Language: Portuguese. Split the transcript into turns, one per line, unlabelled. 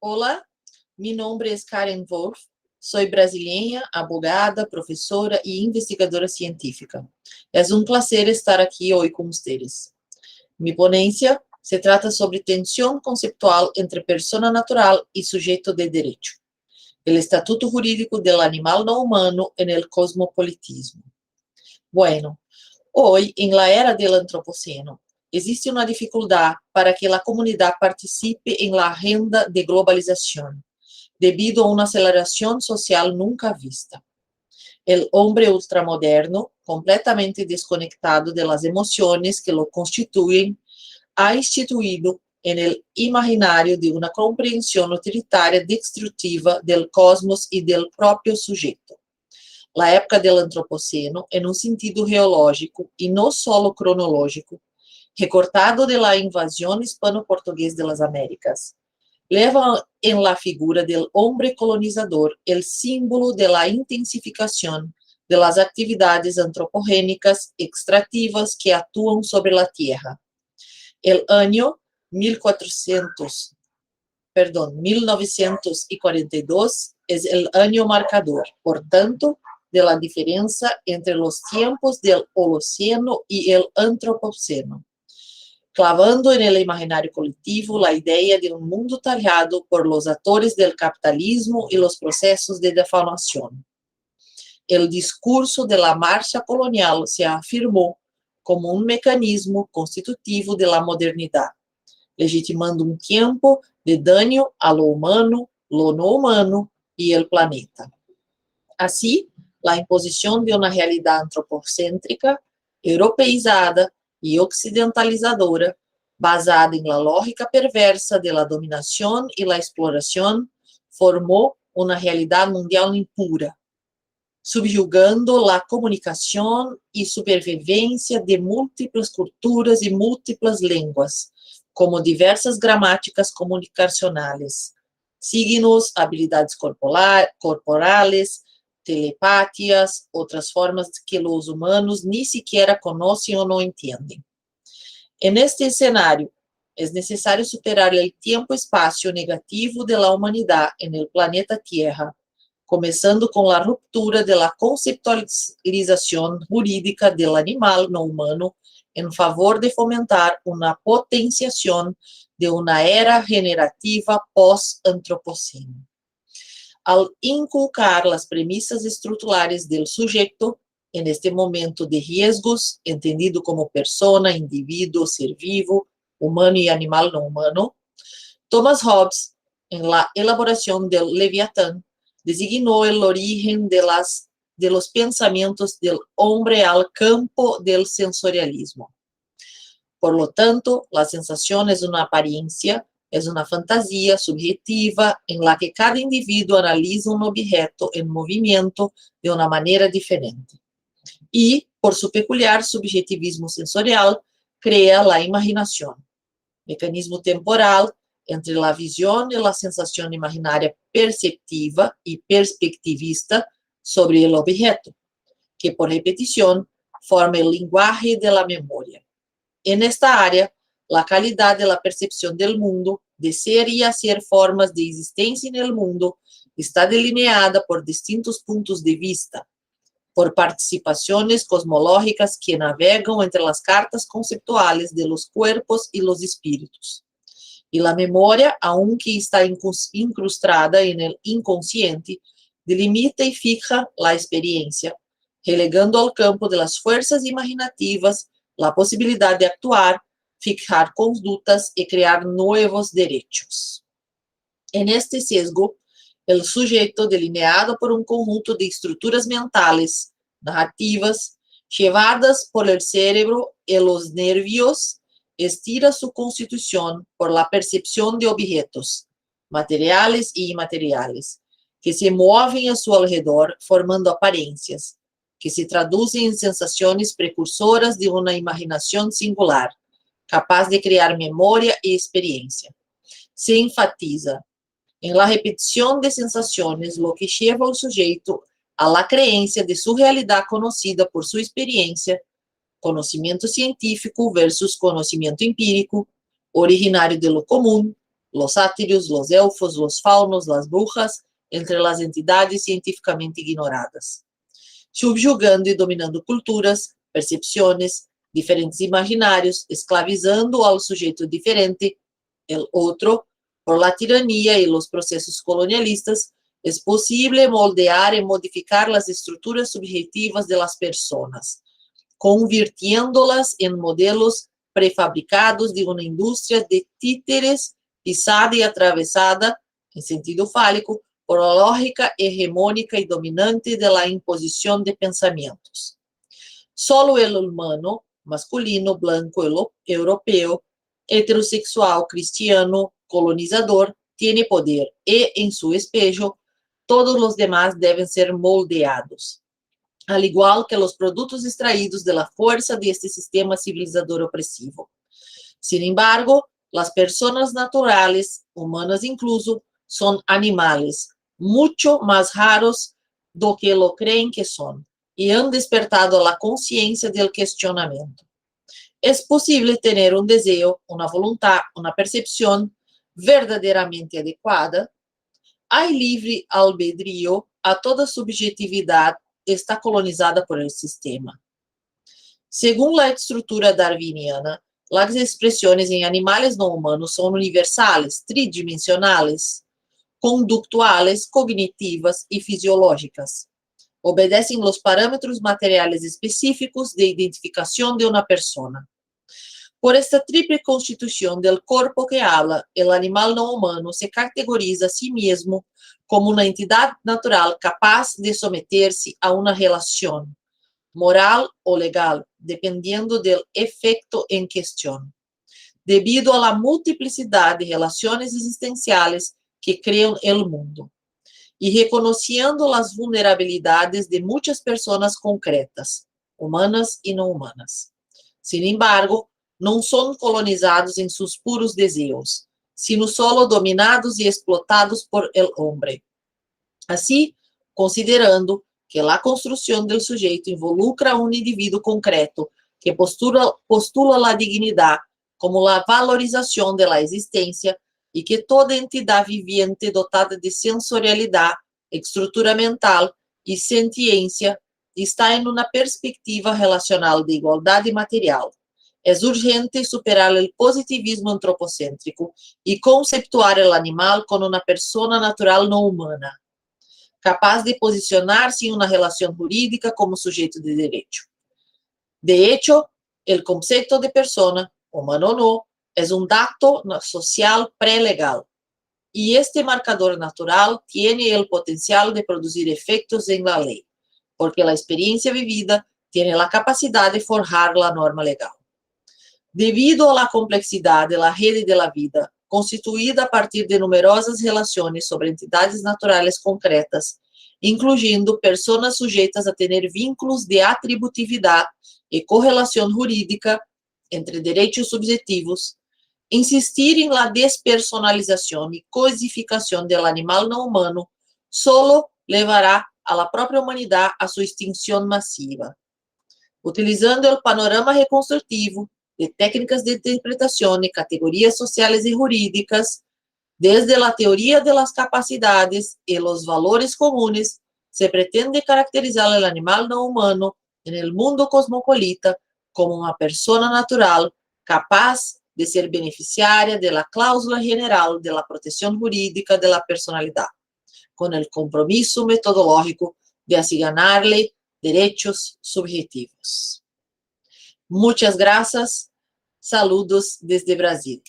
Olá, meu nome é Karen Wolf, sou brasileira, abogada, professora e investigadora científica. É prazer estar aqui hoje com vocês. Minha ponência se trata sobre tensão conceptual entre persona natural e sujeito de direito, o estatuto jurídico do animal não humano en el cosmopolitismo. Bueno, hoy, en la era del antropoceno, existe uma dificuldade para que a comunidade participe em la agenda de globalização, debido a uma aceleração social nunca vista. El hombre ultramoderno, completamente desconectado de las emociones que lo constituyen, ha instituído en el imaginario de una comprensión utilitaria destructiva del cosmos y del propio sujeto. La época del antropoceno, en un sentido geológico y no solo cronológico, recortado de la invasión hispano-portugués de las Américas, leva en la figura del hombre colonizador el símbolo de la intensificación de las actividades antropogénicas extractivas que actúan sobre la tierra. El año 1942 es el año marcador, por tanto, de la diferencia entre los tiempos del Holoceno y el Antropoceno, clavando en el imaginario colectivo la idea de un mundo tallado por los actores del capitalismo y los procesos de defaunación. El discurso de la marcha colonial se afirmó como un mecanismo constitutivo de la modernidad, legitimando un tiempo de daño a lo humano, lo no humano y el planeta. Así, la imposición de una realidad antropocéntrica, europeizada y occidentalizadora, basada en la lógica perversa de la dominación y la exploración, formó una realidad mundial impura, subjugando la comunicación y supervivencia de múltiples culturas y múltiples lenguas, como diversas gramáticas comunicacionales, signos, habilidades corporales, telepatias, outras formas que os humanos ni siquiera conhecem ou não entendem. En este escenario, es necesario superar el tiempo-espacio negativo de la humanidad en el planeta Tierra, comenzando con la ruptura de la conceptualización jurídica del animal no humano en favor de fomentar una potenciación de una era generativa post-antropoceno. Al inculcar las premisas estructurales del sujeto, en este momento de riesgos, entendido como persona, indivíduo, ser vivo, humano y animal no humano, Thomas Hobbes, en la elaboración del Leviatán, designó el origen de los pensamientos del hombre al campo del sensorialismo. Por lo tanto, la sensación es una apariencia, es una fantasía subjetiva en la que cada individuo analiza un objeto en movimiento de una manera diferente. Y, por su peculiar subjetivismo sensorial, crea la imaginación, mecanismo temporal entre la visión y la sensación imaginaria perceptiva y perspectivista sobre el objeto, que por repetición forma el lenguaje de la memoria. En esta área, la calidad de la percepción del mundo, de ser y hacer formas de existencia en el mundo, está delineada por distintos puntos de vista, por participaciones cosmológicas que navegan entre las cartas conceptuales de los cuerpos y los espíritus. Y la memoria, aunque está incrustada en el inconsciente, delimita y fija la experiencia, relegando al campo de las fuerzas imaginativas la posibilidad de actuar, fijar conductas y crear nuevos derechos. En este sesgo, el sujeto, delineado por un conjunto de estructuras mentales, narrativas, llevadas por el cerebro y los nervios, estira su constitución por la percepción de objetos, materiales y inmateriales, que se mueven a su alrededor formando apariencias, que se traducen en sensaciones precursoras de una imaginación singular, capaz de crear memoria y experiencia. Se enfatiza en la repetición de sensaciones, lo que lleva al sujeto a la creencia de su realidad conocida por su experiencia, conocimiento científico versus conocimiento empírico, originario de lo común, los sátiros, los elfos, los faunos, las brujas, entre las entidades cientificamente ignoradas, subjugando e dominando culturas, percepções, diferentes imaginários, esclavizando ao sujeito diferente, el otro, por la tirania e los processos colonialistas, es posible moldear y modificar las estructuras subjetivas de las personas, convirtiéndolas en modelos prefabricados de una industria de títeres pisada y atravesada, en sentido fálico, por la lógica hegemónica y dominante de la imposición de pensamientos. Solo el humano, masculino, blanco, europeo, heterossexual, cristiano, colonizador, tiene poder y, en su espejo, todos los demás deben ser moldeados, al igual que los productos extraídos de la fuerza de este sistema civilizador opresivo. Sin embargo, las personas naturales, humanas incluso, son animales mucho más raros do que lo creen que son y han despertado a la conciencia del cuestionamiento. Es posible tener un deseo, una voluntad, una percepción verdaderamente adecuada. Hay libre albedrío, a toda subjetividad está colonizada por el sistema. Según la estructura darwiniana, las expresiones en animales no humanos son universales, tridimensionales, conductuales, cognitivas y fisiológicas. Obedecen los parámetros materiales específicos de identificación de una persona. Por esta triple constitución del cuerpo que habla, el animal no humano se categoriza a sí mismo como una entidad natural capaz de someterse a una relación moral o legal, dependiendo del efecto en cuestión, debido a la multiplicidad de relaciones existenciales que crean el mundo, y reconociendo las vulnerabilidades de muchas personas concretas, humanas y no humanas. Sin embargo, não são colonizados em seus puros desejos, sino solo dominados e explotados por el hombre. Assim, considerando que a construção do sujeito involucra um indivíduo concreto que postula a dignidade como a valorização da existência e que toda entidade viviente dotada de sensorialidade, estrutura mental e sentiência está em uma perspectiva relacional de igualdade material. É urgente superar o positivismo antropocêntrico e conceptuar o animal como uma pessoa natural não humana, capaz de posicionar-se em uma relação jurídica como sujeito de direito. De hecho, o conceito de persona, humano ou não, é um dato social pré-legal, e este marcador natural tem o potencial de produzir efeitos em la lei, porque a experiência vivida tem a capacidade de forjar a norma legal. Devido à complexidade da rede da vida, constituída a partir de numerosas relações sobre entidades naturais concretas, incluindo pessoas sujeitas a ter vínculos de atributividade e correlação jurídica entre direitos subjetivos, insistir em la despersonalização e coisificação do animal não humano solo levará a la própria humanidade a sua extinção massiva. Utilizando o panorama reconstrutivo de técnicas de interpretação e categorias sociais e jurídicas, desde a teoria de las capacidades e los valores comunes, se pretende caracterizar o animal não humano en el mundo cosmopolita como uma persona natural capaz de ser beneficiária de la cláusula general de la protección jurídica de la personalidad, con el compromiso metodológico de asignarle derechos subjetivos. Muchas gracias. Saludos desde Brasil.